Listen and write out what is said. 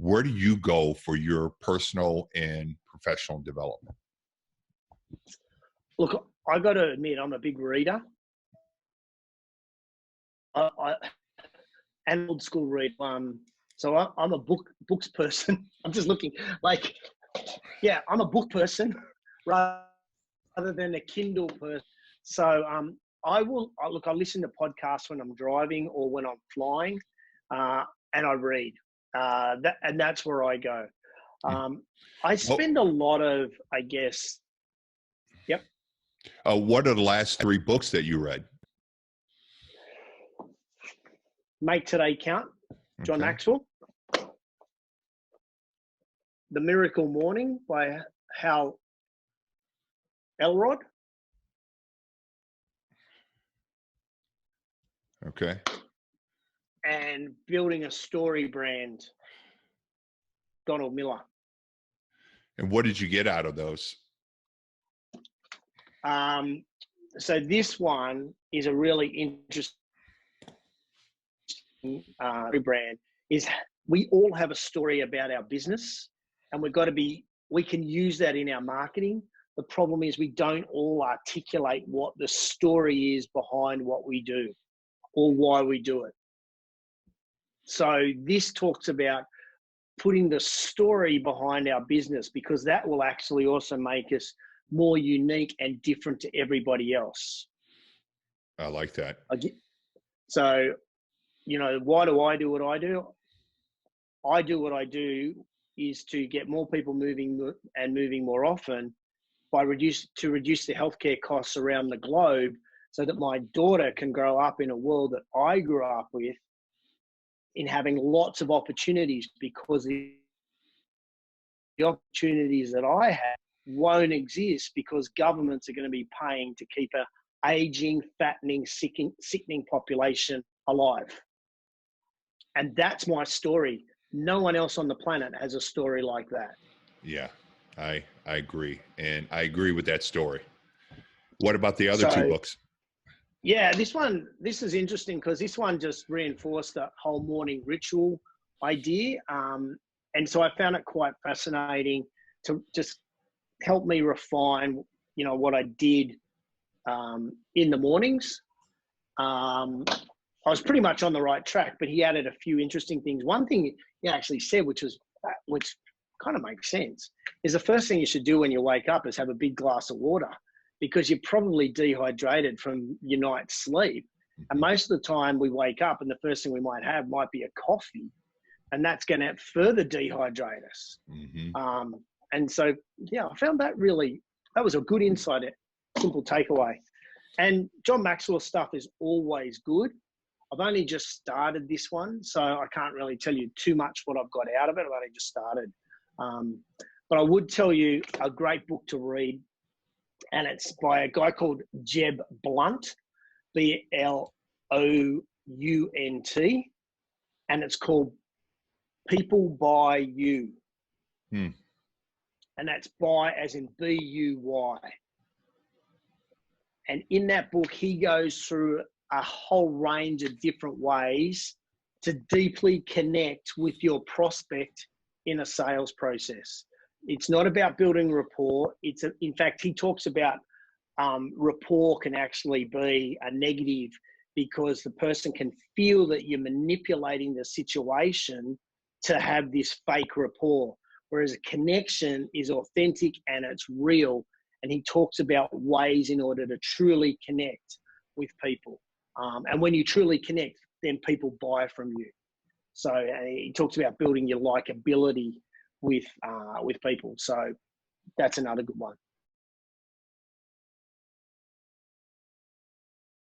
where do you go for your personal and professional development? Look, I got to admit, I'm a big reader. I an old school read. So I'm a books person. I'm just looking like, yeah, I'm a book person rather than a Kindle person. So I listen to podcasts when I'm driving or when I'm flying, and I read. That's where I go. I spend a lot of, I guess. Yep. What are the last 3 books that you read? Make Today Count, John Okay. Maxwell. The Miracle Morning by Hal Elrod. Okay. And Building a Story Brand, Donald Miller. And what did you get out of those? So this one is a really interesting brand. Is we all have a story about our business, and we can use that in our marketing. The problem is we don't all articulate what the story is behind what we do or why we do it. So this talks about putting the story behind our business, because that will actually also make us more unique and different to everybody else. I like that. So, why do I do what I do? I do what I do is to get more people moving more often to reduce the healthcare costs around the globe, so that my daughter can grow up in a world that I grew up with, in having lots of opportunities, because the opportunities that I have won't exist because governments are going to be paying to keep an aging, fattening, sickening population alive. And that's my story. No one else on the planet has a story like that. Yeah, I agree. And I agree with that story. What about the other 2 books? Yeah, this is interesting because this one just reinforced the whole morning ritual idea. And so I found it quite fascinating to just help me refine, what I did in the mornings. I was pretty much on the right track, but he added a few interesting things. One thing he actually said, which kind of makes sense, is the first thing you should do when you wake up is have a big glass of water, because you're probably dehydrated from your night's sleep. And most of the time we wake up and the first thing we might have might be a coffee, and that's going to further dehydrate us. Mm-hmm. And so, yeah, I found that was a good insight, simple takeaway. And John Maxwell's stuff is always good. I've only just started this one, so I can't really tell you too much what I've got out of it. I've only just started. But I would tell you a great book to read, and it's by a guy called Jeb Blunt, Blount, and it's called People Buy You. And that's buy as in B-U-Y. And in that book, he goes through a whole range of different ways to deeply connect with your prospect in a sales process. It's not about building rapport. In fact, he talks about rapport can actually be a negative, because the person can feel that you're manipulating the situation to have this fake rapport, whereas a connection is authentic and it's real. And he talks about ways in order to truly connect with people. And when you truly connect, then people buy from you. So he talks about building your likability with people. So that's another good one.